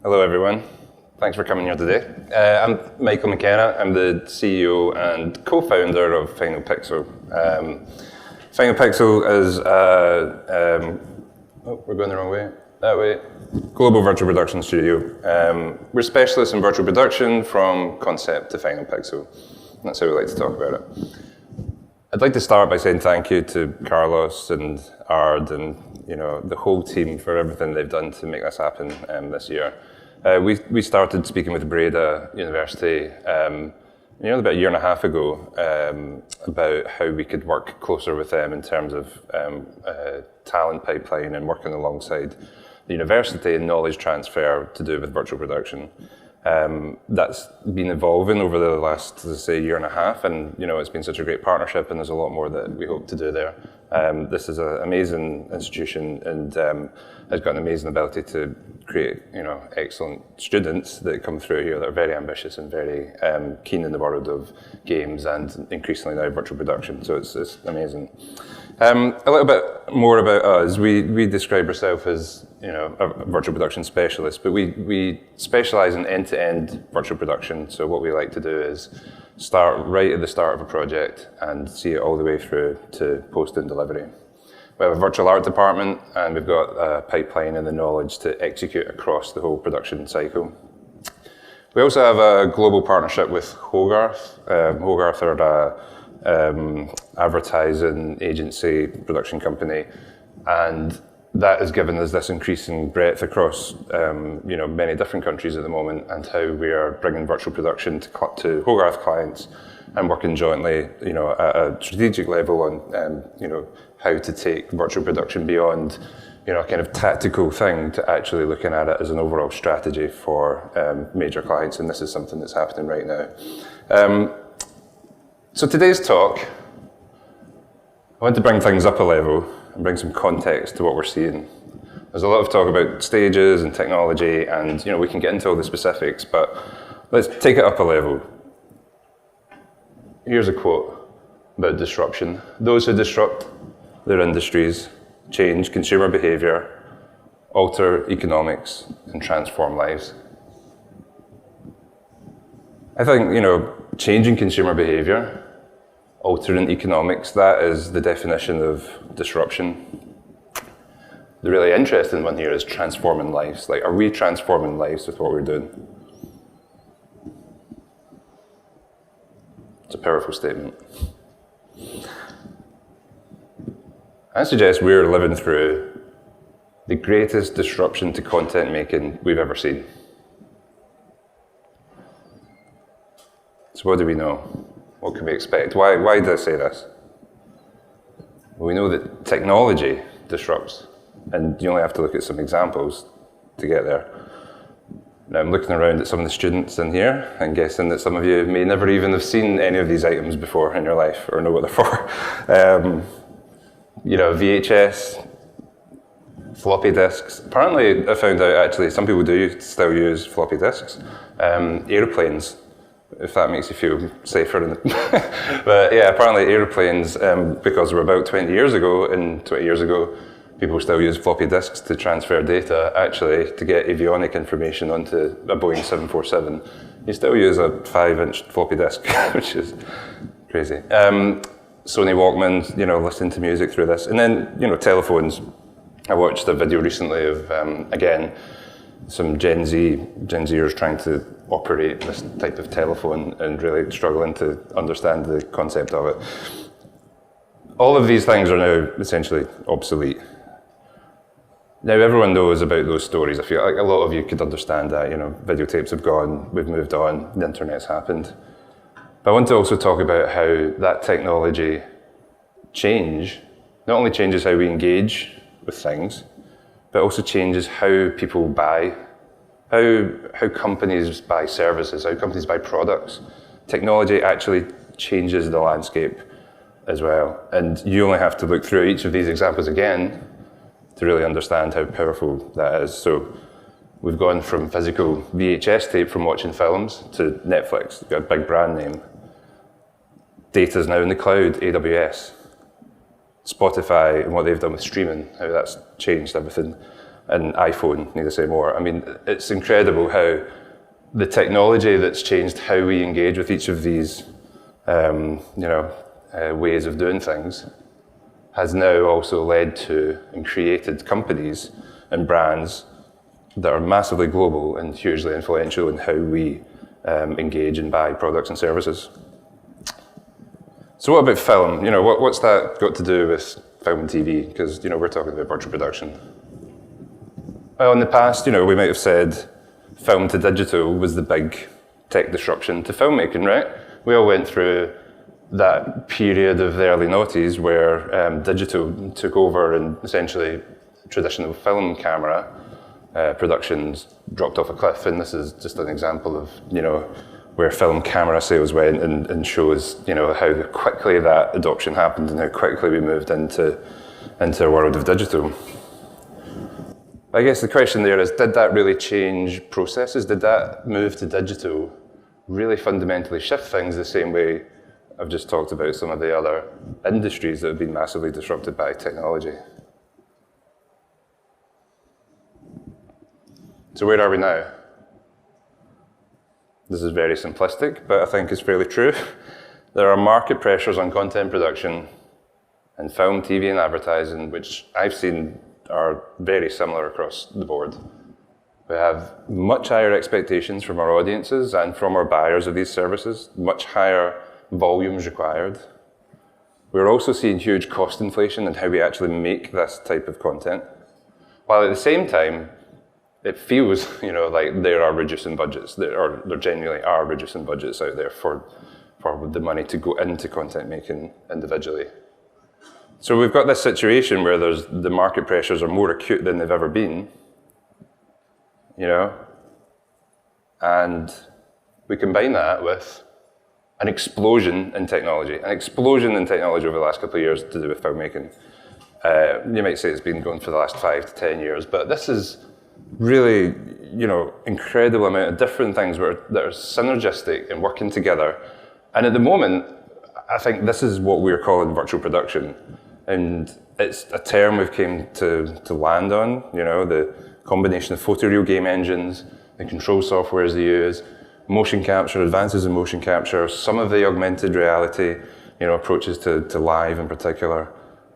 Hello, everyone. Thanks for coming here today. I'm Michael McKenna. I'm the CEO and co-founder of FinalPixel. FinalPixel is we're going the wrong way. That way. Global virtual production studio. We're specialists in virtual production from concept to FinalPixel. That's how we like to talk about it. I'd like to start by saying thank you to Carlos and Ard and the whole team for everything they've done to make this happen this year. We started speaking with Breda University about a year and a half ago about how we could work closer with them in terms of talent pipeline and working alongside the university and knowledge transfer to do with virtual production. That's been evolving over the last, as I say, year and a half, and it's been such a great partnership, and there's a lot more that we hope to do there. This is an amazing institution and has got an amazing ability to create excellent students that come through here that are very ambitious and very keen in the world of games and increasingly now virtual production. So it's amazing. A little bit more about us. We describe ourselves as a virtual production specialist, but we specialize in end-to-end virtual production. So what we like to do is start right at the start of a project and see it all the way through to post and delivery. We have a virtual art department, and we've got a pipeline and the knowledge to execute across the whole production cycle. We also have a global partnership with Hogarth. Hogarth are an advertising agency production company, and that has given us this increasing breadth across many different countries at the moment, and how we are bringing virtual production to Hogarth clients and working jointly at a strategic level on how to take virtual production beyond a kind of tactical thing to actually looking at it as an overall strategy for major clients, and this is something that's happening right now. So today's talk, I want to bring things up a level and bring some context to what we're seeing. There's a lot of talk about stages and technology, and we can get into all the specifics, but let's take it up a level. Here's a quote about disruption. Those who disrupt their industries change consumer behavior, alter economics, and transform lives. I think, changing consumer behavior, altering economics, that is the definition of disruption. The really interesting one here is transforming lives. Like, are we transforming lives with what we're doing? It's a powerful statement. I suggest we're living through the greatest disruption to content making we've ever seen. So what do we know? What can we expect? Why did I say this? Well, we know that technology disrupts, and you only have to look at some examples to get there. Now, I'm looking around at some of the students in here and guessing that some of you may never even have seen any of these items before in your life or know what they're for. VHS, floppy disks. Apparently, I found out actually some people do still use floppy disks. Airplanes, if that makes you feel safer. But yeah, apparently airplanes, because we're about 20 years ago, and 20 years ago, people still use floppy disks to transfer data. Actually, to get avionic information onto a Boeing 747, you still use a 5-inch floppy disk, which is crazy. Sony Walkman, listening to music through this. And then, telephones. I watched a video recently of, again, some Gen Zers trying to operate this type of telephone and really struggling to understand the concept of it. All of these things are now essentially obsolete. Now, everyone knows about those stories. I feel like a lot of you could understand that. Videotapes have gone, we've moved on, the internet's happened. But I want to also talk about how that technology not only changes how we engage with things, but also changes how people buy, how companies buy services, how companies buy products. Technology actually changes the landscape as well. And you only have to look through each of these examples again to really understand how powerful that is. So we've gone from physical VHS tape from watching films to Netflix, got a big brand name. Data's now in the cloud, AWS. Spotify and what they've done with streaming, how that's changed everything. and iPhone, need to say more. I mean, it's incredible how the technology that's changed how we engage with each of these ways of doing things has now also led to and created companies and brands that are massively global and hugely influential in how we engage and buy products and services. So what about film? What's that got to do with film and TV? Because we're talking about virtual production. Well, in the past, we might have said film to digital was the big tech disruption to filmmaking, right? We all went through that period of the early noughties where digital took over and essentially traditional film camera productions dropped off a cliff. And this is just an example of, where film camera sales went and shows, how quickly that adoption happened and how quickly we moved into a world of digital. I guess the question there is, did that really change processes? Did that move to digital really fundamentally shift things the same way I've just talked about some of the other industries that have been massively disrupted by technology? So where are we now? This is very simplistic, but I think it's fairly true. There are market pressures on content production and film, TV, and advertising, which I've seen are very similar across the board. We have much higher expectations from our audiences and from our buyers of these services, much higher volumes required. We're also seeing huge cost inflation in how we actually make this type of content, while at the same time, it feels, like there are reducing budgets. There genuinely are reducing budgets out there for the money to go into content making individually. So we've got this situation where the market pressures are more acute than they've ever been, and we combine that with an explosion in technology over the last couple of years to do with filmmaking. You might say it's been going for the last 5 to 10 years, but this is really, incredible amount of different things that are synergistic and working together. And at the moment, I think this is what we're calling virtual production. And it's a term we've came to land on, the combination of photoreal game engines, the control softwares they use, motion capture, advances in motion capture, some of the augmented reality, approaches to live in particular,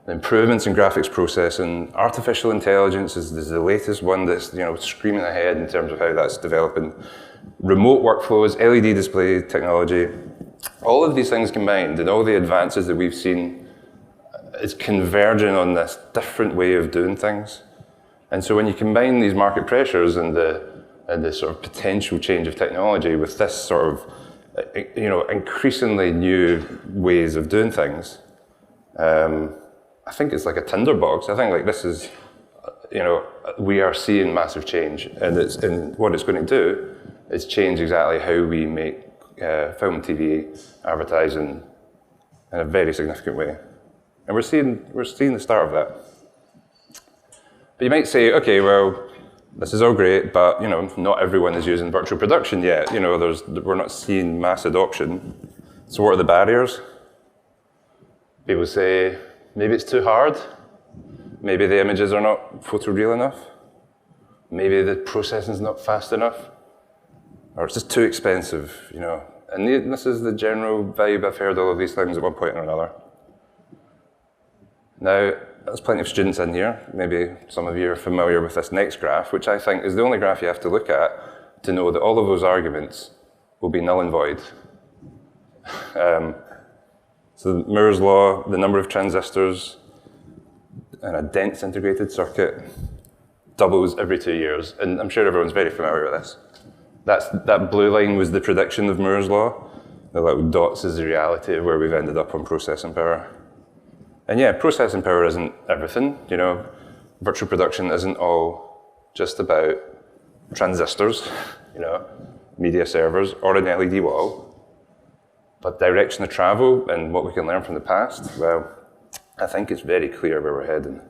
improvements in graphics processing, artificial intelligence is the latest one that's screaming ahead in terms of how that's developing, remote workflows, LED display technology, all of these things combined and all the advances that we've seen is converging on this different way of doing things. And so when you combine these market pressures and the sort of potential change of technology with this sort of, increasingly new ways of doing things, I think it's like a tinderbox. I think this is, we are seeing massive change, and what it's going to do is change exactly how we make film, TV, advertising in a very significant way. And we're seeing the start of that. But you might say, okay, well, this is all great, but not everyone is using virtual production yet. We're not seeing mass adoption. So what are the barriers? People say maybe it's too hard. Maybe the images are not photoreal enough. Maybe the processing is not fast enough, or it's just too expensive. And this is the general vibe. I've heard all of these things at one point or another. Now, there's plenty of students in here. Maybe some of you are familiar with this next graph, which I think is the only graph you have to look at to know that all of those arguments will be null and void. So Moore's law, the number of transistors in a dense integrated circuit doubles every 2 years. And I'm sure everyone's very familiar with this. That blue line was the prediction of Moore's law. The little dots is the reality of where we've ended up on processing power. And yeah, processing power isn't everything. Virtual production isn't all just about transistors, media servers, or an LED wall. But direction of travel and what we can learn from the past, well, I think it's very clear where we're heading.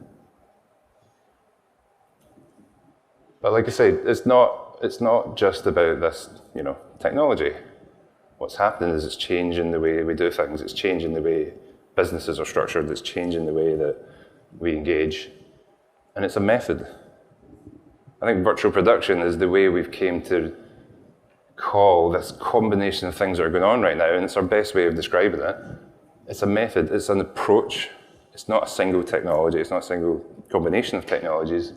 But like I say, it's not just about this, technology. What's happening is it's changing the way we do things. It's changing the way businesses are structured. It's changing the way that we engage. And it's a method. I think virtual production is the way we've came to call this combination of things that are going on right now, and it's our best way of describing it. It's a method, it's an approach. It's not a single technology, it's not a single combination of technologies.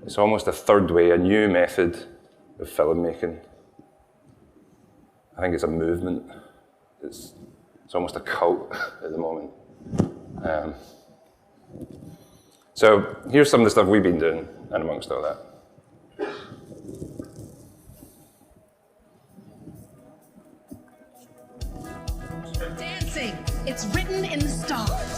It's almost a third way, a new method of filmmaking. I think it's a movement. It's almost a cult at the moment. So here's some of the stuff we've been doing, and amongst all that. Dancing, it's written in the stars.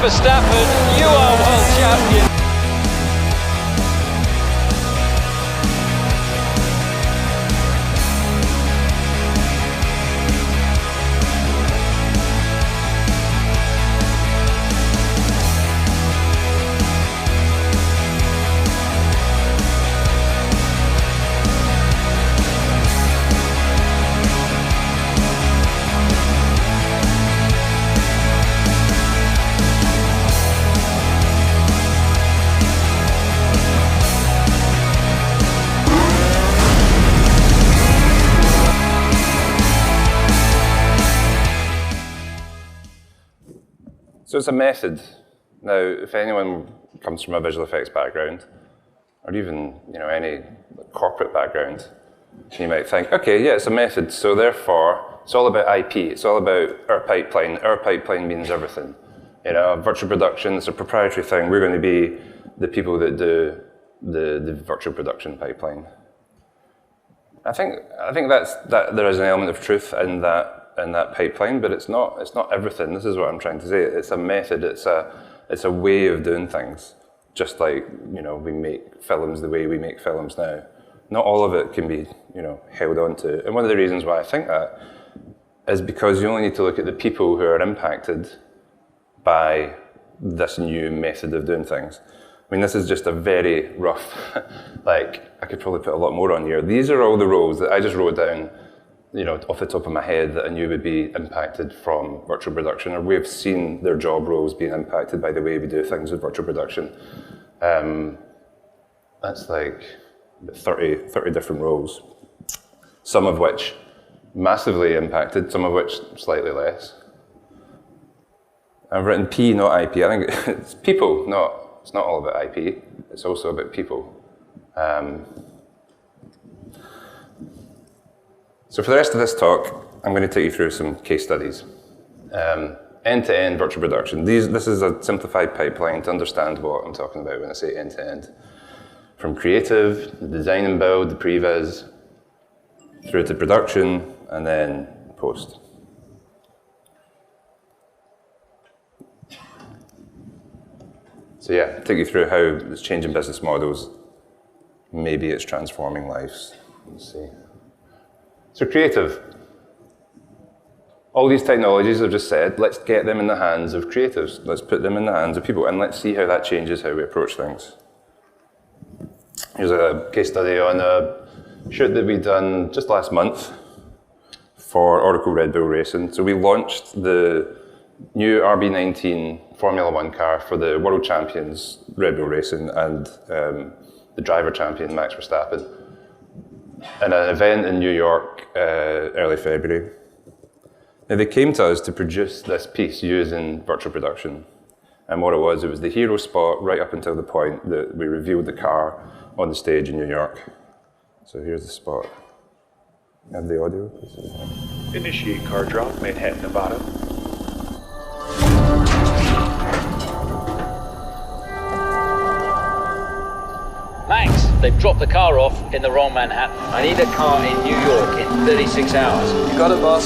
Verstappen, you are world champion. So it's a method. Now, if anyone comes from a visual effects background, or even any corporate background, you might think, okay, yeah, it's a method, so therefore it's all about IP, it's all about our pipeline. Our pipeline means everything. Virtual production is a proprietary thing. We're going to be the people that do the virtual production pipeline. I think that there is an element of truth in that pipeline, but it's not everything. This is what I'm trying to say. It's a method. It's a way of doing things. Just like we make films the way we make films now. Not all of it can be held on to. And one of the reasons why I think that is because you only need to look at the people who are impacted by this new method of doing things. I mean, this is just a very rough. I could probably put a lot more on here. These are all the roles that I just wrote down, off the top of my head, that I knew would be impacted from virtual production, or we've seen their job roles being impacted by the way we do things with virtual production. That's like 30 different roles, some of which massively impacted, some of which slightly less. I've written P, not IP. I think it's people, it's not all about IP, it's also about people. So for the rest of this talk, I'm going to take you through some case studies. End-to-end virtual production. This is a simplified pipeline to understand what I'm talking about when I say end-to-end. From creative, the design and build, the previs, through to production, and then post. So yeah, take you through how it's changing business models. Maybe it's transforming lives. Let's see. So creative. All these technologies I've just said, let's get them in the hands of creatives. Let's put them in the hands of people, and let's see how that changes how we approach things. Here's a case study on a shoot that we done just last month for Oracle Red Bull Racing. So we launched the new RB19 Formula One car for the world champions Red Bull Racing and the driver champion Max Verstappen in an event in New York early February. Now they came to us to produce this piece using virtual production. And what it was the hero spot right up until the point that we revealed the car on the stage in New York. So here's the spot. Have the audio, please? Initiate car drop, Manhattan, Nevada. Max, they've dropped the car off in the wrong Manhattan. I need a car in New York in 36 hours. You got it, boss.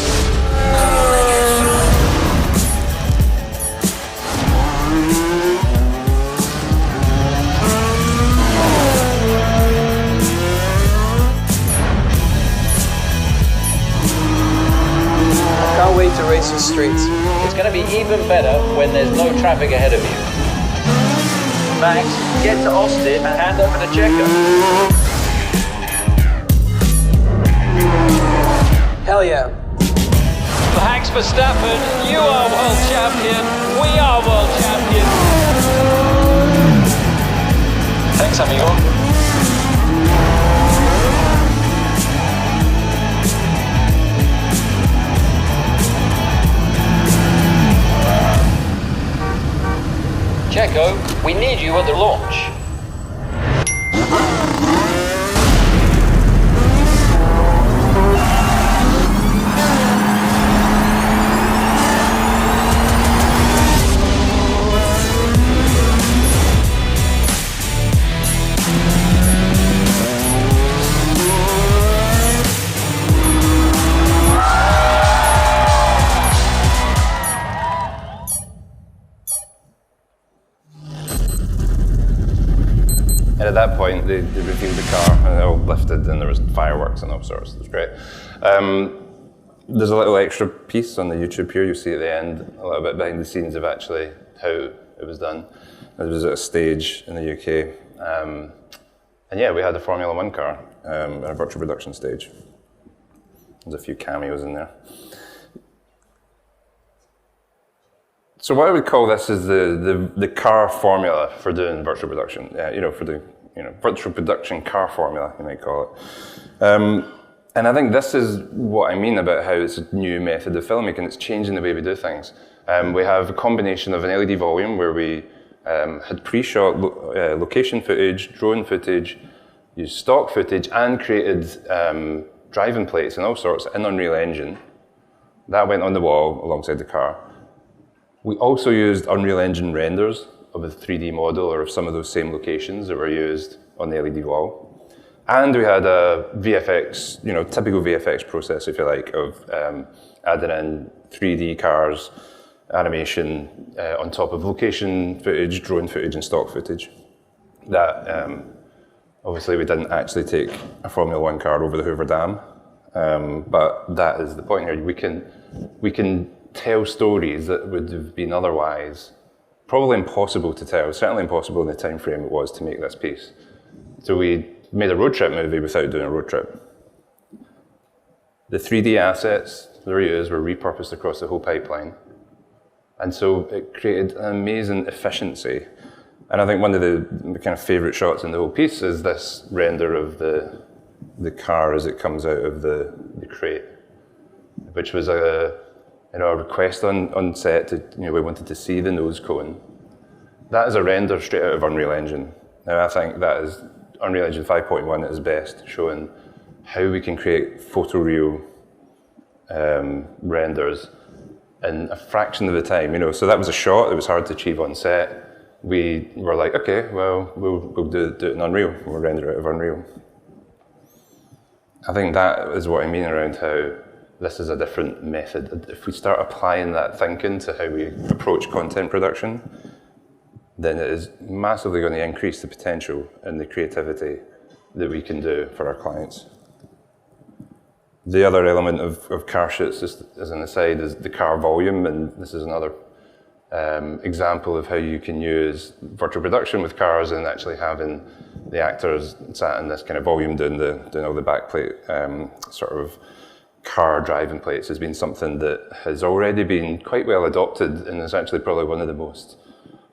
speeds. It's going to be even better when there's no traffic ahead of you. Max, get to Austin and hand over the checker. Hell yeah. Max Verstappen, you are world champion. We are world champions. Thanks, amigo. Checo, we need you at the launch. And at that point, they revealed the car, and it all lifted, and there was fireworks and all sorts. It was great. There's a little extra piece on the YouTube here. You'll see at the end, a little bit behind the scenes of actually how it was done. It was at a stage in the UK. And yeah, we had a Formula One car at a virtual production stage. There's a few cameos in there. So what I would call this is the car formula for doing virtual production. For the virtual production car formula, you might call it. And I think this is what I mean about how it's a new method of filmmaking. It's changing the way we do things. We have a combination of an LED volume where we had pre-shot location footage, drone footage, used stock footage, and created driving plates and all sorts in Unreal Engine. That went on the wall alongside the car. We also used Unreal Engine renders of a 3D model or of some of those same locations that were used on the LED wall. And we had a VFX, typical VFX process, if you like, of adding in 3D cars, animation on top of location footage, drone footage, and stock footage. That, obviously, we didn't actually take a Formula One car over the Hoover Dam, but that is the point here. We can tell stories that would have been otherwise probably impossible to tell, certainly impossible in the time frame it was to make this piece. So we made a road trip movie without doing a road trip. The 3D assets that were used were repurposed across the whole pipeline. And so it created an amazing efficiency. And I think one of the kind of favourite shots in the whole piece is this render of the car as it comes out of the crate, which was a request on set to, we wanted to see the nose cone. That is a render straight out of Unreal Engine. Now I think that is Unreal Engine 5.1 at its best, showing how we can create photoreal renders in a fraction of the time, So that was a shot that was hard to achieve on set. We were like, okay, well, we'll do it in Unreal. We'll render it out of Unreal. I think that is what I mean around how this is a different method. If we start applying that thinking to how we approach content production, then it is massively going to increase the potential and the creativity that we can do for our clients. The other element of car shoots, just as an aside, is the car volume, and this is another example of how you can use virtual production with cars and actually having the actors sat in this kind of volume doing all the backplate sort of car driving plates has been something that has already been quite well adopted, and is actually probably one of the most,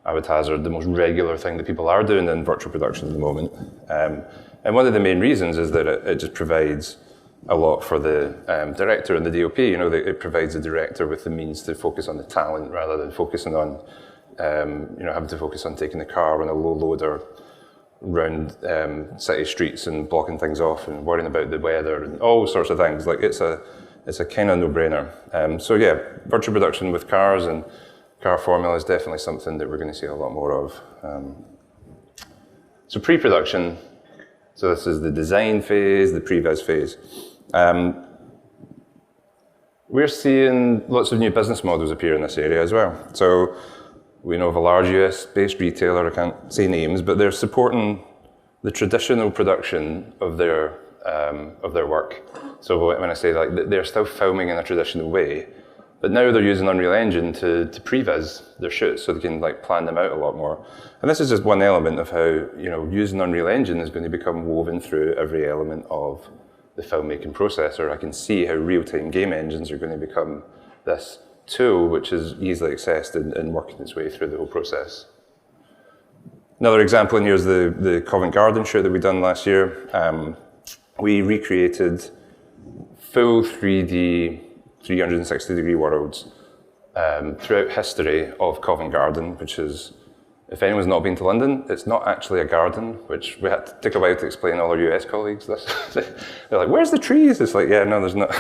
I would hazard, the most regular thing that people are doing in virtual production at the moment. And one of the main reasons is that it just provides a lot for the director and the DOP. It provides the director with the means to focus on the talent rather than focusing on, having to focus on taking the car on a low loader around city streets and blocking things off and worrying about the weather and all sorts of things. Like it's a kind of no-brainer. So yeah, virtual production with cars and car formula is definitely something that we're going to see a lot more of. So pre-production. So this is the design phase, the previs phase. We're seeing lots of new business models appear in this area as well. So we know of a large US-based retailer, I can't say names, but they're supporting the traditional production of their work. So when I say they're still filming in a traditional way, But now they're using Unreal Engine to previs their shoots, so they can like plan them out a lot more. And this is just one element of how using Unreal Engine is going to become woven through every element of the filmmaking process. Or I can see how real-time game engines are going to become this tool which is easily accessed and working its way through the whole process. Another example in here is the Covent Garden shoot that we done last year. We recreated full 3D 360-degree worlds throughout history of Covent Garden, which is, if anyone's not been to London, it's not actually a garden, which we had to take a while to explain to all our US colleagues this. They're like, where's the trees? It's like, yeah, no, there's not.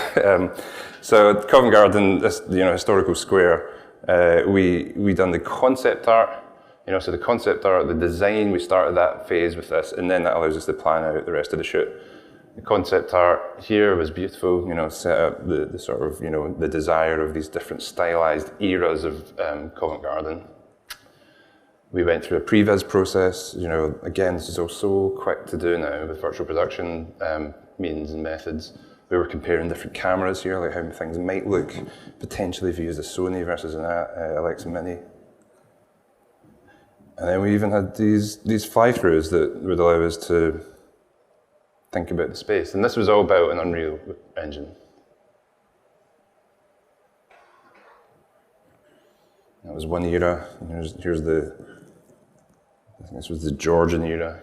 So Covent Garden, this historical square, we done the concept art. So the concept art, the design, we started that phase with this, and then that allows us to plan out the rest of the shoot. The concept art here was beautiful, set up the sort of, the desire of these different stylized eras of Covent Garden. We went through a previs process, again, this is all so quick to do now with virtual production means and methods. We were comparing different cameras here, like how things might look potentially if you use a Sony versus an Alexa Mini. And then we even had these fly-throughs that would allow us to think about the space. And this was all about an Unreal Engine. That was one era. And here's I think this was the Georgian era.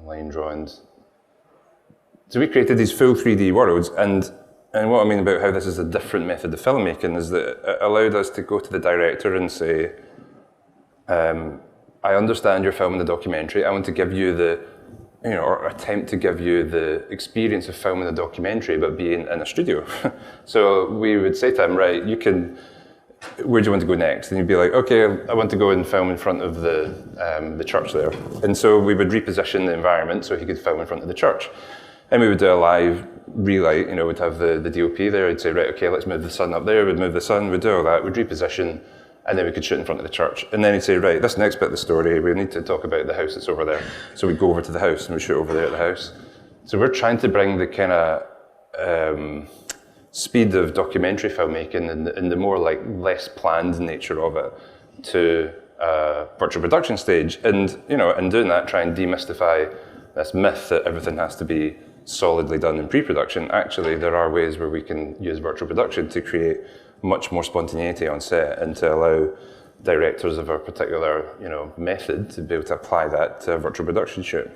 Line drawings. So we created these full 3D worlds, and what I mean about how this is a different method of filmmaking is that it allowed us to go to the director and say, I understand you're filming a documentary. I want to give you or attempt to give you the experience of filming a documentary, but being in a studio. So we would say to him, right, where do you want to go next? And he'd be like, okay, I want to go and film in front of the church there. And so we would reposition the environment so he could film in front of the church. And we would do a live relight, we'd have the DOP there, I'd say, right, okay, let's move the sun up there, we'd move the sun, we'd do all that, we'd reposition, and then we could shoot in front of the church. And then he'd say, right, this next bit of the story, we need to talk about the house that's over there. So we'd go over to the house and we'd shoot over there at the house. So we're trying to bring the kind of speed of documentary filmmaking and the more like less planned nature of it to virtual production stage. And, in doing that, try and demystify this myth that everything has to be solidly done in pre-production. Actually, there are ways where we can use virtual production to create much more spontaneity on set and to allow directors of a particular method to be able to apply that to a virtual production shoot.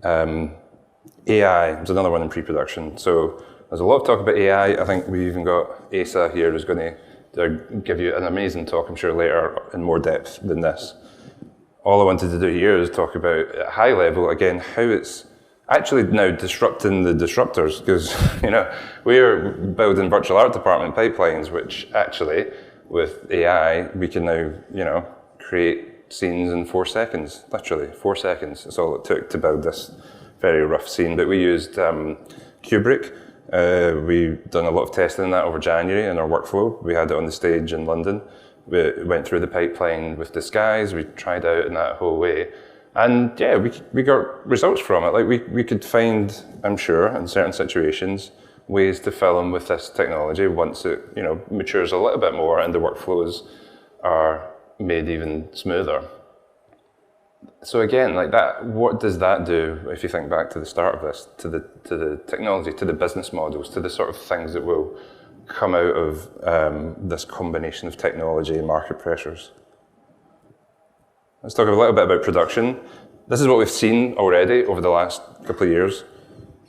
AI is another one in pre-production. So there's a lot of talk about AI. I think we even got Asa here who's going to give you an amazing talk, I'm sure, later in more depth than this. All I wanted to do here is talk about, at a high level, again, how it's actually now disrupting the disruptors, because we're building virtual art department pipelines, which actually, with AI, we can now create scenes in 4 seconds, literally 4 seconds. That's all it took to build this very rough scene. But we used Kubrick. We've done a lot of testing in that over January in our workflow. We had it on the stage in London. We went through the pipeline with Disguise. We tried out in that whole way. And yeah, we got results from it. Like we could find, I'm sure, in certain situations, ways to film with this technology once it matures a little bit more and the workflows are made even smoother. So again, like that, what does that do if you think back to the start of this, to the technology, to the business models, to the sort of things that will come out of this combination of technology and market pressures? Let's talk a little bit about production. This is what we've seen already over the last couple of years.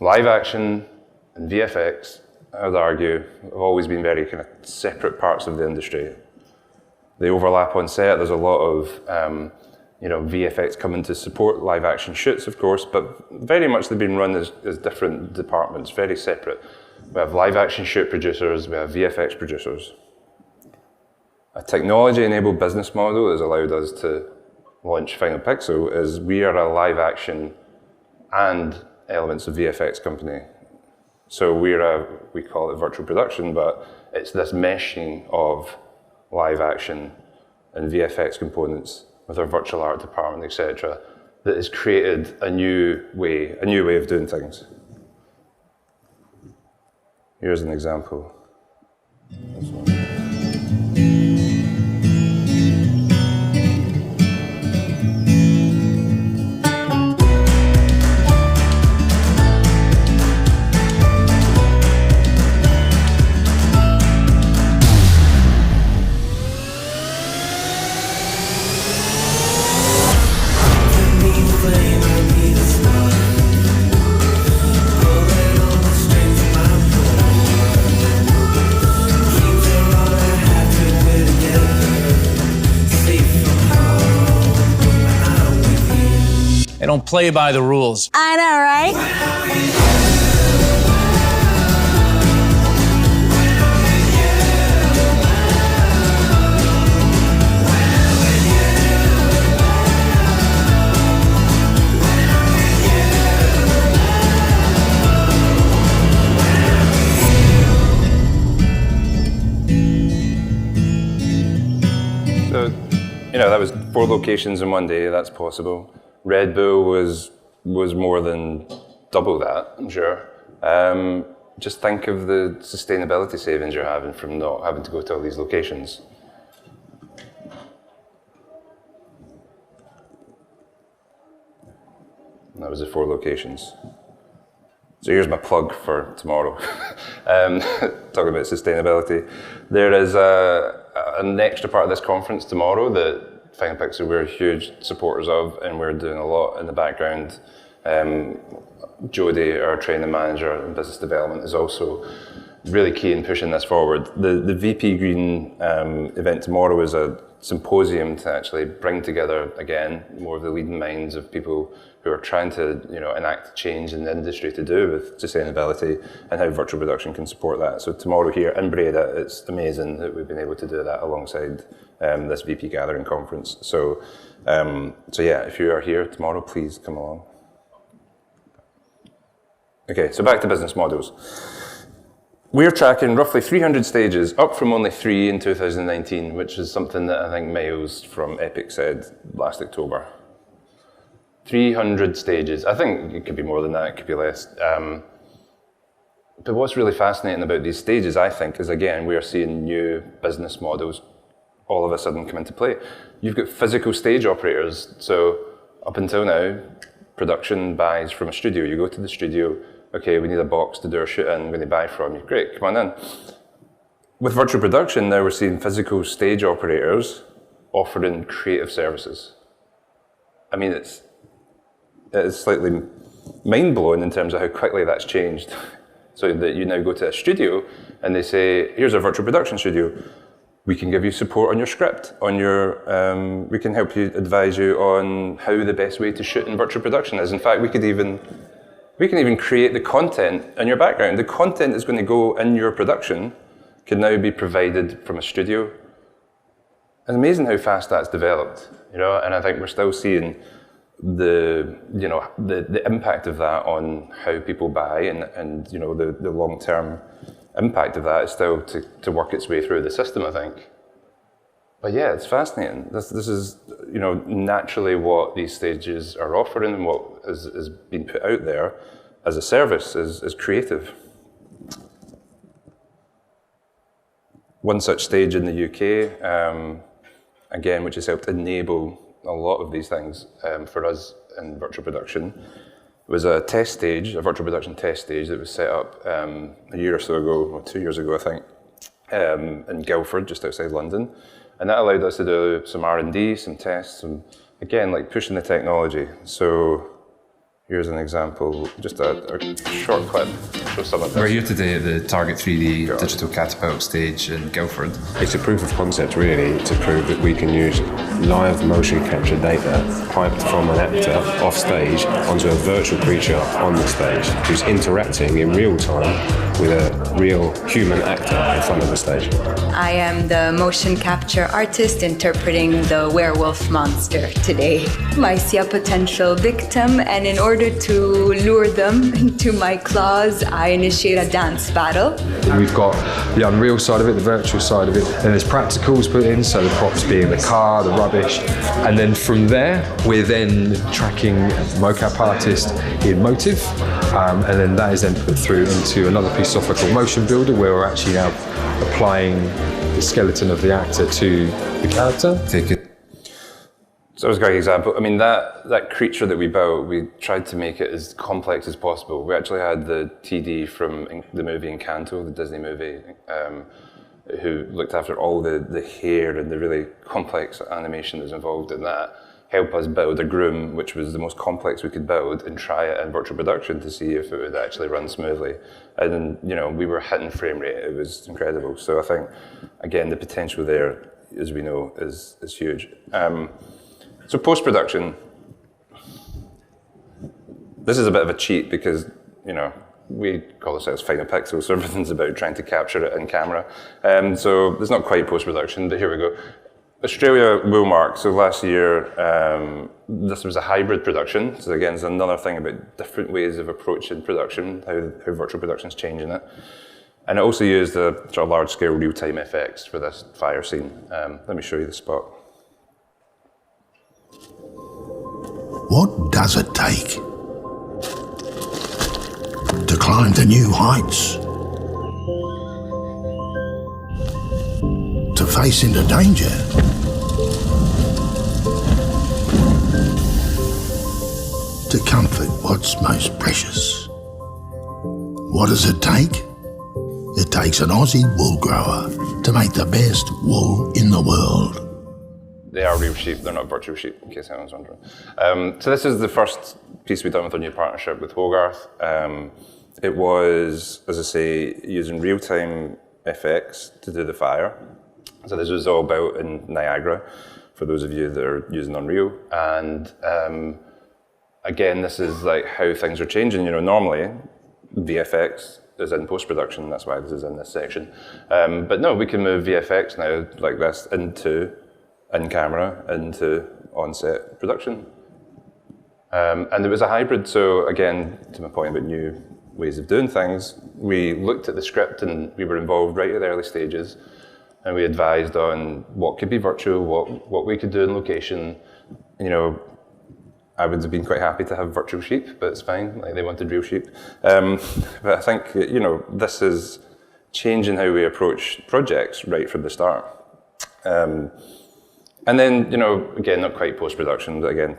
Live action and VFX, I would argue, have always been very kind of separate parts of the industry. They overlap on set. There's a lot of VFX coming to support live action shoots, of course, but very much they've been run as different departments, very separate. We have live action shoot producers, we have VFX producers. A technology-enabled business model has allowed us to launch FinalPixel is we are a live action and elements of VFX company. So we call it virtual production, but it's this meshing of live action and VFX components with our virtual art department, etc., that has created a new way of doing things. Here's an example. They don't play by the rules. I know, right? So, that was 4 locations in one day, that's possible. Red Bull was more than double that, I'm sure. Just think of the sustainability savings you're having from not having to go to all these locations. And that was the 4 locations. So here's my plug for tomorrow. Talking about sustainability. There is an extra part of this conference tomorrow that FinalPixel, we're huge supporters of, and we're doing a lot in the background. Jody, our training manager in business development, is also really key in pushing this forward. The VP Green event tomorrow is a symposium to actually bring together, again, more of the leading minds of people who are trying to enact change in the industry to do with sustainability and how virtual production can support that. So tomorrow here in Breda, it's amazing that we've been able to do that alongside this VP Gathering conference. So yeah, if you are here tomorrow, please come along. Okay, so back to business models. We're tracking roughly 300 stages, up from only 3 in 2019, which is something that I think Miles from Epic said last October. 300 stages. I think it could be more than that, it could be less. But what's really fascinating about these stages, I think, is again, we are seeing new business models all of a sudden come into play. You've got physical stage operators. So up until now, production buys from a studio. You go to the studio, okay, we need a box to do our shoot in, we're going to buy from you. Great, come on in. With virtual production, now we're seeing physical stage operators offering creative services. I mean, it's slightly mind-blowing in terms of how quickly that's changed. So that you now go to a studio and they say, here's a virtual production studio. We can give you support on your script, we can help you, advise you on how the best way to shoot in virtual production is. In fact, we can even create the content in your background. The content that's going to go in your production can now be provided from a studio. It's amazing how fast that's developed, and I think we're still seeing the impact of that on how people buy and the long-term impact of that is still to work its way through the system, I think. But yeah, it's fascinating. This is naturally what these stages are offering and what is being put out there as a service is creative. One such stage in the UK, again, which has helped enable a lot of these things for us in virtual production, was a virtual production test stage that was set up a year or so ago, or 2 years ago, I think, in Guildford, just outside London. And that allowed us to do some R&D, some tests, and again, like pushing the technology. So here's an example, just a short clip. Show some of this. We're here today at the Target 3D Digital Catapult stage in Guildford. It's a proof of concept, really, to prove that we can use live motion capture data piped from an actor off stage onto a virtual creature on the stage who's interacting in real time with a real human actor in front of the stage. I am the motion capture artist interpreting the werewolf monster today. I see a potential victim, and in order to lure them into my claws, I initiate a dance battle. We've got the Unreal side of it, the virtual side of it, and there's practicals put in, so the props being the car, the rubbish, and then from there, we're then tracking mocap artist in motive, And then that is then put through into another piece of software called Motion Builder, where we're actually now applying the skeleton of the actor to the character. So that was a great example. I mean, that creature that we built, we tried to make it as complex as possible. We actually had the TD from the movie Encanto, the Disney movie, who looked after all the hair and the really complex animation that was involved in that, help us build a groom, which was the most complex we could build, and try it in virtual production to see if it would actually run smoothly. And we were hitting frame rate. It was incredible. So I think, again, the potential there, as we know, is huge. So post-production, this is a bit of a cheat because, we call ourselves FinalPixel, so everything's about trying to capture it in camera. So it's not quite post-production, but here we go. Australia Woolmark, so last year, this was a hybrid production. So again, it's another thing about different ways of approaching production, how virtual production is changing it. And it also used a sort of large-scale real-time FX for this fire scene. Let me show you the spot. What does it take to climb to new heights? To face into danger? To comfort what's most precious? What does it take? It takes an Aussie wool grower to make the best wool in the world. They are real sheep, they're not virtual sheep, in case anyone's wondering. So this is the first piece we've done with our new partnership with Hogarth. It was, as I say, using real-time FX to do the fire. So this was all built in Niagara, for those of you that are using Unreal. And again, this is like how things are changing. Normally, VFX is in post-production, that's why this is in this section. But no, we can move VFX now like this into in-camera, into on-set production. And it was a hybrid, so again, to my point about new ways of doing things, we looked at the script and we were involved right at the early stages, and we advised on what could be virtual, what we could do in location. I would have been quite happy to have virtual sheep, but it's fine, like they wanted real sheep. But I think, this is changing how we approach projects right from the start. And then, again, not quite post-production, but again,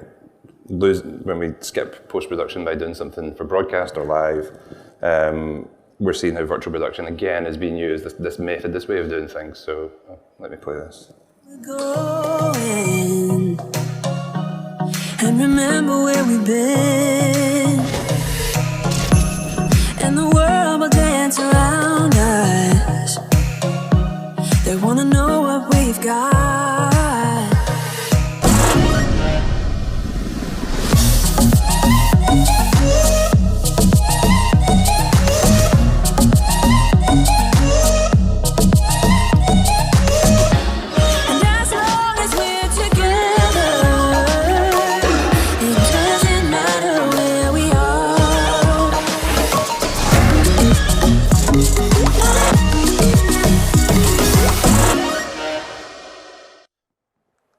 when we skip post-production by doing something for broadcast or live, we're seeing how virtual production, again, is being used, this method, this way of doing things. So let me play this. We're going, and remember where we've been, and the world will dance around us. They want to know what we've got.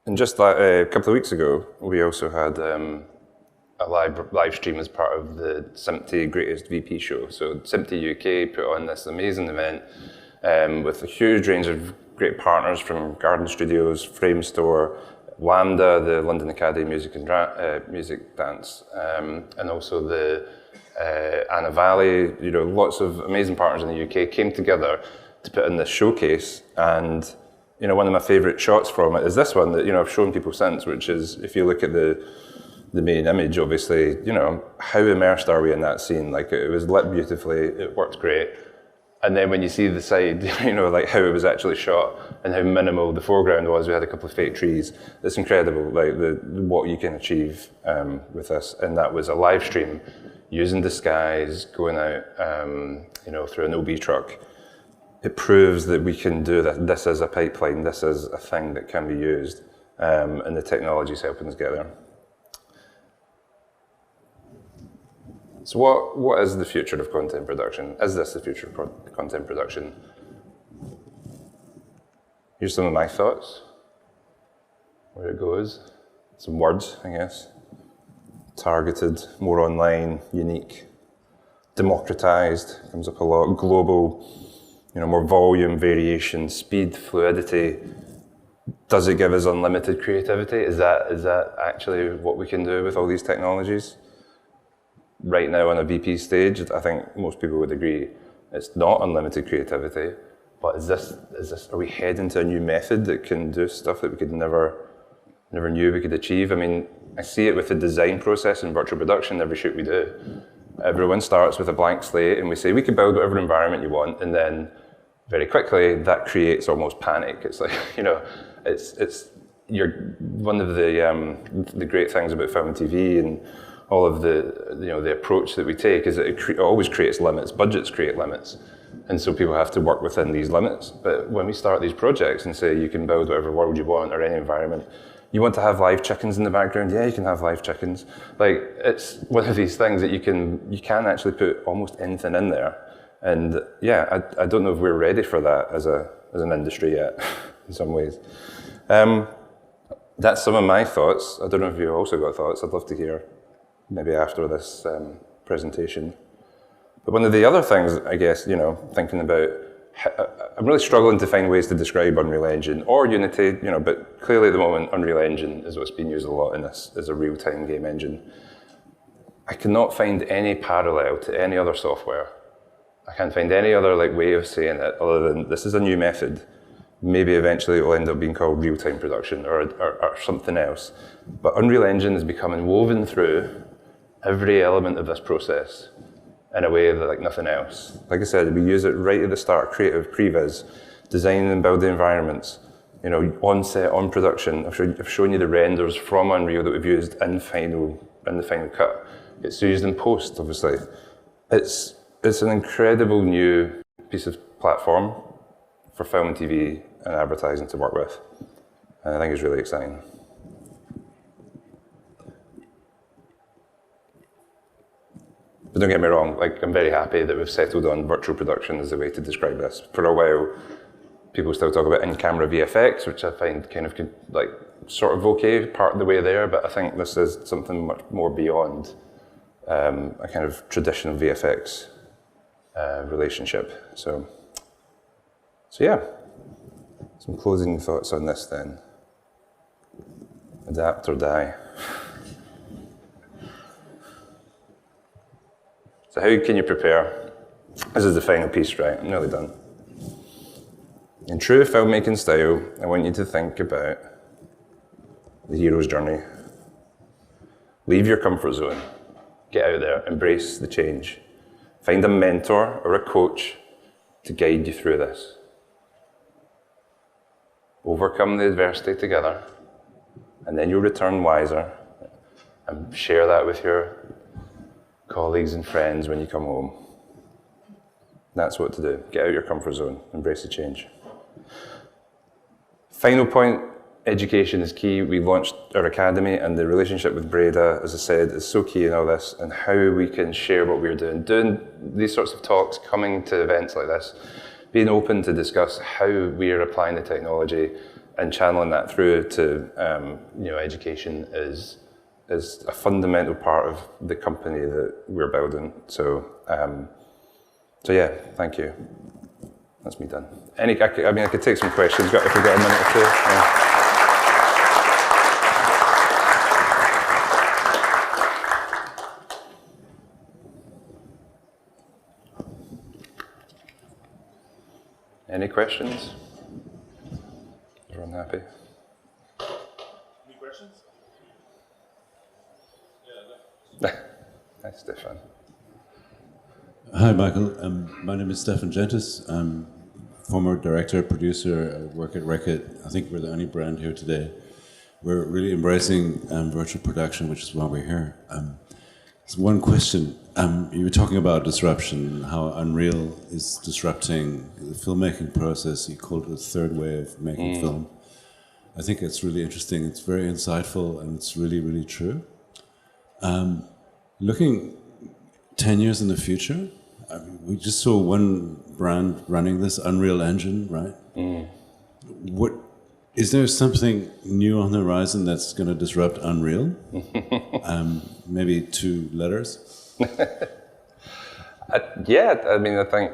And just a couple of weeks ago, we also had a live stream as part of the SMPTE Greatest VP show. So SMPTE UK put on this amazing event with a huge range of great partners from Garden Studios, Frame Store, Lambda, the London Academy of Music and Music Dance, and also the Anna Valley. Lots of amazing partners in the UK came together to put in this showcase. And one of my favourite shots from it is this one that I've shown people since, which is, if you look at the main image, obviously, how immersed are we in that scene? Like, it was lit beautifully, it worked great. And then when you see the side, like how it was actually shot and how minimal the foreground was, we had a couple of fake trees. It's incredible, like what you can achieve with this. And that was a live stream using disguise, going out, through an OB truck. It proves that we can do that. This is a pipeline, this is a thing that can be used, and the technology is helping us get there. So what is the future of content production? Is this the future of content production? Here's some of my thoughts, where it goes. Some words, I guess. Targeted, more online, unique. democratized, comes up a lot, global, more volume, variation, speed, fluidity. Does it give us unlimited creativity? Is that actually what we can do with all these technologies? Right now on a VP stage, I think most people would agree it's not unlimited creativity, but are we heading to a new method that can do stuff that we could never knew we could achieve? I mean, I see it with the design process in virtual production, every shoot we do. Everyone starts with a blank slate and we say, we can build whatever environment you want, and then very quickly that creates almost panic. It's like, one of the great things about film and TV and all of the approach that we take is that it always creates limits. Budgets create limits, and so people have to work within these limits. But when we start these projects and say you can build whatever world you want or any environment, you want to have live chickens in the background? Yeah, you can have live chickens. Like, it's one of these things that you can actually put almost anything in there. And yeah, I don't know if we're ready for that as an industry yet, in some ways. That's some of my thoughts. I don't know if you also got thoughts. I'd love to hear maybe after this presentation. But one of the other things, I guess, thinking about, I'm really struggling to find ways to describe Unreal Engine or Unity, but clearly at the moment Unreal Engine is what's being used a lot in this as a real-time game engine. I cannot find any parallel to any other software. I can't find any other way of saying it other than this is a new method. Maybe eventually it will end up being called real-time production or something else. But Unreal Engine is becoming woven through every element of this process in a way that like nothing else. Like I said, we use it right at the start, creative, previs, design and build the environments, on set, on production. I've shown you the renders from Unreal that we've used in the Final Cut. It's used in post, obviously. It's an incredible new piece of platform for film and TV and advertising to work with. And I think it's really exciting. But don't get me wrong, I'm very happy that we've settled on virtual production as a way to describe this. For a while, people still talk about in-camera VFX, which I find kind of sort of okay, part of the way there, but I think this is something much more beyond a kind of traditional VFX relationship. So yeah, some closing thoughts on this then. Adapt or die. So how can you prepare? This is the final piece, right? I'm nearly done. In true filmmaking style, I want you to think about the hero's journey. Leave your comfort zone. Get out there, embrace the change. Find a mentor or a coach to guide you through this. Overcome the adversity together, and then you'll return wiser and share that with your colleagues and friends when you come home. That's what to do. Get out of your comfort zone, embrace the change. Final point, education is key. We launched our academy, and the relationship with Breda, as I said, is so key in all this, and how we can share what we're doing. Doing these sorts of talks, coming to events like this, being open to discuss how we are applying the technology and channeling that through to education is a fundamental part of the company that we're building. So yeah, thank you. That's me done. I could take some questions if we've got a minute or two. Yeah. Any questions? Everyone happy? Any questions? Hi, Stefan. Hi, Michael. My name is Stefan Gentis. I'm former director, producer. I work at Reckitt. I think we're the only brand here today. We're really embracing virtual production, which is why we're here. So one question. You were talking about disruption, how Unreal is disrupting the filmmaking process. You called it the third way of making film. I think it's really interesting. It's very insightful, and it's really, really true. Looking 10 years in the future, we just saw one brand running this Unreal Engine, right? What is there something new on the horizon that's going to disrupt Unreal? Maybe 2 letters. Yeah, I mean, I think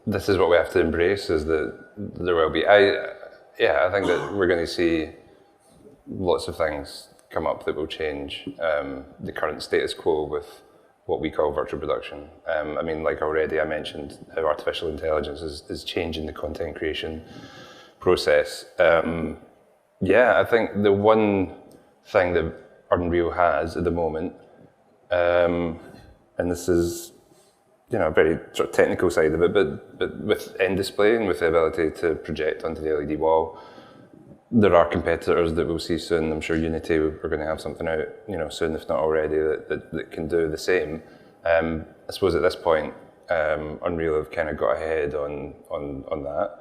this is what we have to embrace, is that there will be. I think that we're going to see lots of things come up that will change the current status quo with what we call virtual production. I mean, like already I mentioned how artificial intelligence is changing the content creation process. I think the one thing that Unreal has at the moment, and this is a very sort of technical side of it, but with end display and with the ability to project onto the LED wall, there are competitors that we'll see soon. I'm sure Unity are going to have something out, soon, if not already, that can do the same. I suppose at this point, Unreal have kind of got ahead on that.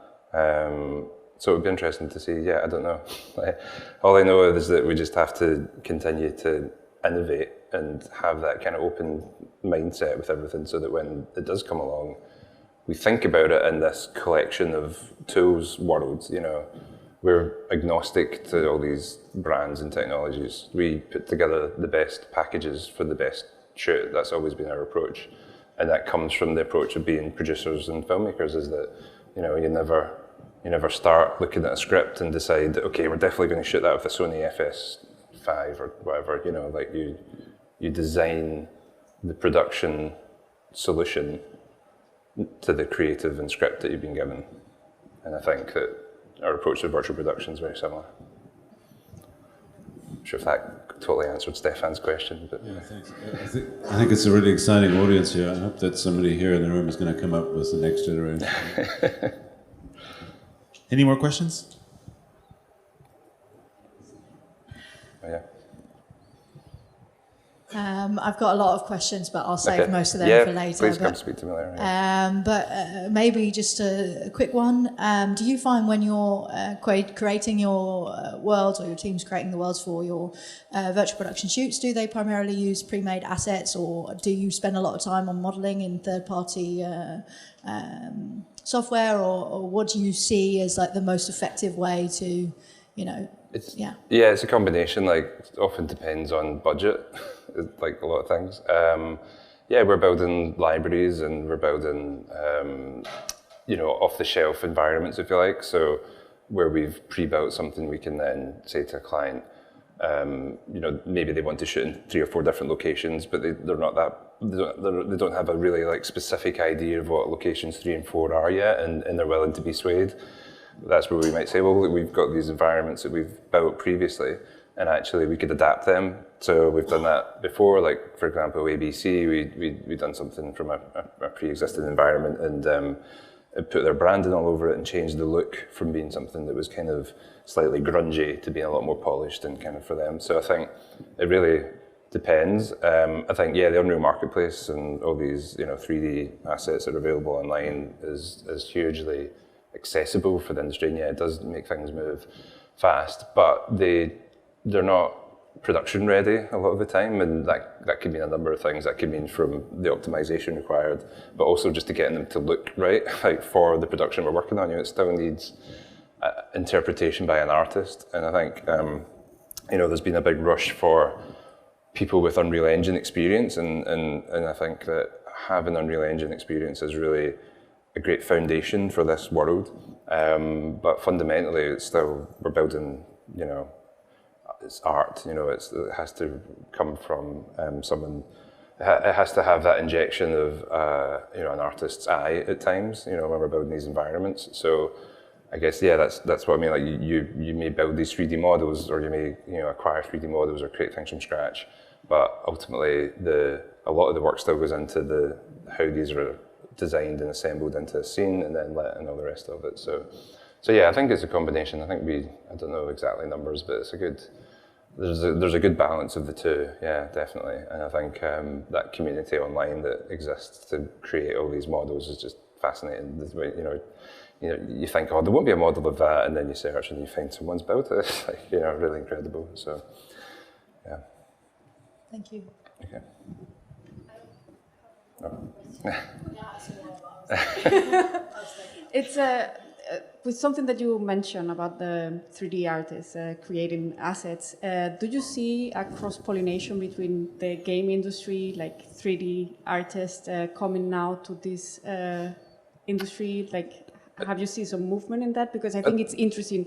So it would be interesting to see. Yeah, I don't know. All I know is that we just have to continue to innovate and have that kind of open mindset with everything, so that when it does come along, we think about it in this collection of tools world. We're agnostic to all these brands and technologies. We put together the best packages for the best shoot. That's always been our approach. And that comes from the approach of being producers and filmmakers, is that, you never start looking at a script and decide, okay, we're definitely going to shoot that with a Sony FS5 or whatever. You design the production solution to the creative and script that you've been given. And I think that our approach to virtual production is very similar. I'm sure if that totally answered Stefan's question. But yeah, thanks. I think it's a really exciting audience here. I hope that somebody here in the room is going to come up with the next generation. Any more questions? Oh, yeah. I've got a lot of questions, but I'll save most of them for later. Please come speak to me later. Yeah. But maybe just a quick one. Do you find when you're creating your worlds, or your team's creating the worlds for your virtual production shoots, do they primarily use pre-made assets, or do you spend a lot of time on modeling in third-party software, or what do you see as like the most effective way to, It's a combination. Often depends on budget, like a lot of things. We're building libraries and we're building, off-the-shelf environments, if you like. So where we've pre-built something, we can then say to a client, maybe they want to shoot in 3 or 4 different locations, but they're not that. They don't have a really specific idea of what locations 3 and 4 are yet, and they're willing to be swayed. That's where we might say, well, we've got these environments that we've built previously, and actually we could adapt them. So we've done that before, like for example, ABC, we've done something from a pre-existing environment and put their branding all over it and changed the look from being something that was kind of slightly grungy to being a lot more polished and kind of for them. So I think it really depends. I think, the Unreal Marketplace and all these 3D assets that are available online is hugely accessible for the industry, and it does make things move fast, but they're not production ready a lot of the time, and that could mean a number of things. That could mean from the optimization required, but also just to getting them to look right, like for the production we're working on. It still needs interpretation by an artist, and I think there's been a big rush for people with Unreal Engine experience, and I think that having Unreal Engine experience is really a great foundation for this world, but fundamentally it's still, we're building, it's art, it has to come from someone, it has to have that injection of an artist's eye at times, when we're building these environments. So I guess, that's what I mean. Like you may build these 3D models, or you may acquire 3D models or create things from scratch, but ultimately a lot of the work still goes into how these are designed and assembled into a scene, and then lit and all the rest of it. So I think it's a combination. I think I don't know exactly numbers, but it's there's a good balance of the two. Yeah, definitely. And I think that community online that exists to create all these models is just fascinating. You think, oh, there won't be a model of that, and then you search and you find someone's built it. It's really incredible. So, yeah. Thank you. Okay. It's with something that you mentioned about the 3D artists creating assets, do you see a cross-pollination between the game industry, like 3D artists coming now to this industry? Like, have you seen some movement in that? Because I think it's interesting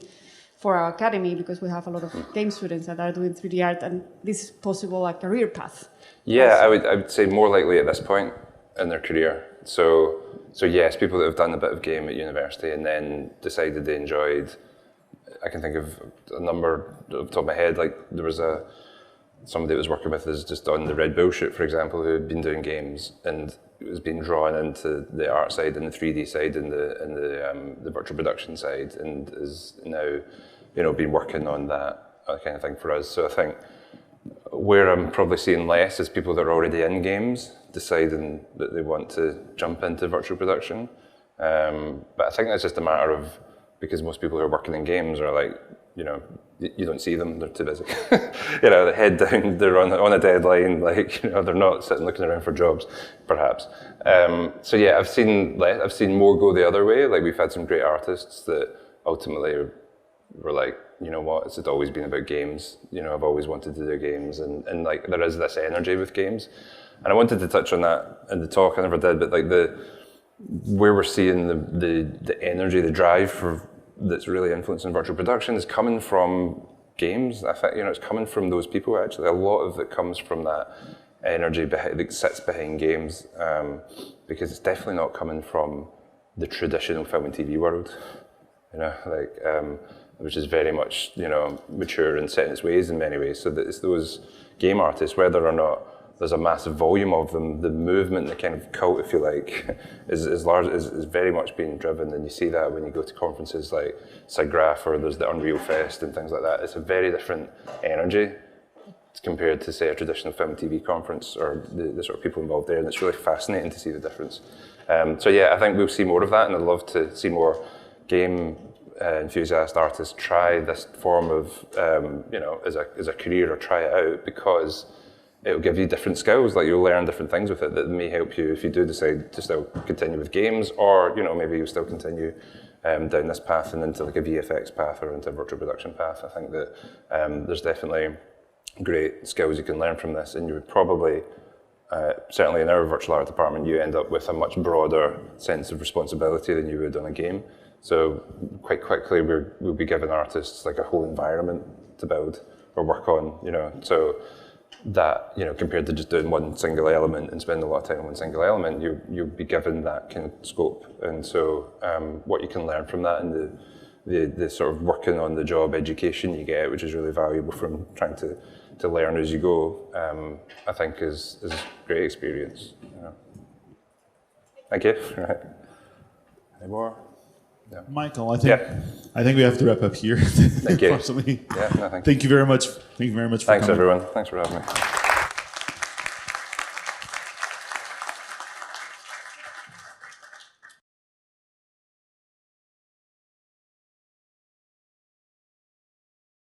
for our academy, because we have a lot of game students that are doing 3D art, and this is possible a career path. Yeah, I would say more likely at this point in their career. So yes, people that have done a bit of game at university and then decided they enjoyed. I can think of a number off the top of my head. Like there was somebody that was working with us just on the Red Bull shoot, for example, who had been doing games and was being drawn into the art side and the 3D side and the virtual production side, and is now, been working on that kind of thing for us. So I think where I'm probably seeing less is people that are already in games deciding that they want to jump into virtual production. But I think that's just a matter of, because most people who are working in games are like, you don't see them, they're too busy. The head down, they're on a deadline, like, they're not sitting looking around for jobs, perhaps. So yeah, I've seen more go the other way. Like we've had some great artists that ultimately were like, you know what, it's always been about games. I've always wanted to do games, and like there is this energy with games. And I wanted to touch on that in the talk, I never did, but like where we're seeing the energy, the drive that's really influencing virtual production is coming from games. I think, it's coming from those people actually. A lot of it comes from that energy that sits behind games, because it's definitely not coming from the traditional film and TV world, which is very much, mature and set in its ways in many ways. So that it's those game artists, whether or not there's a massive volume of them, the movement, the kind of cult, if you like, is very much being driven, and you see that when you go to conferences like SIGGRAPH, or there's the Unreal Fest and things like that. It's a very different energy compared to, say, a traditional film and TV conference, or the sort of people involved there, and it's really fascinating to see the difference. So yeah, I think we'll see more of that, and I'd love to see more game enthusiast artists try this form of, as a career, or try it out, because it'll give you different skills. Like you'll learn different things with it that may help you if you do decide to still continue with games, or maybe you'll still continue down this path and into like a VFX path or into a virtual production path. I think that there's definitely great skills you can learn from this, and you would probably, certainly in our virtual art department, you end up with a much broader sense of responsibility than you would on a game. So quite quickly we'll be giving artists like a whole environment to build or work on, so that, compared to just doing one single element and spending a lot of time on one single element, you'll be given that kind of scope. And so what you can learn from that, and the sort of working on the job education you get, which is really valuable from trying to learn as you go, I think is a great experience. Thank you. Right. Any more? Yeah. Michael, I think we have to wrap up here. Thank you. Unfortunately. Yeah, no, thank you. Thank you very much. Thank you very much for coming. Thanks, everyone. Thanks for having me.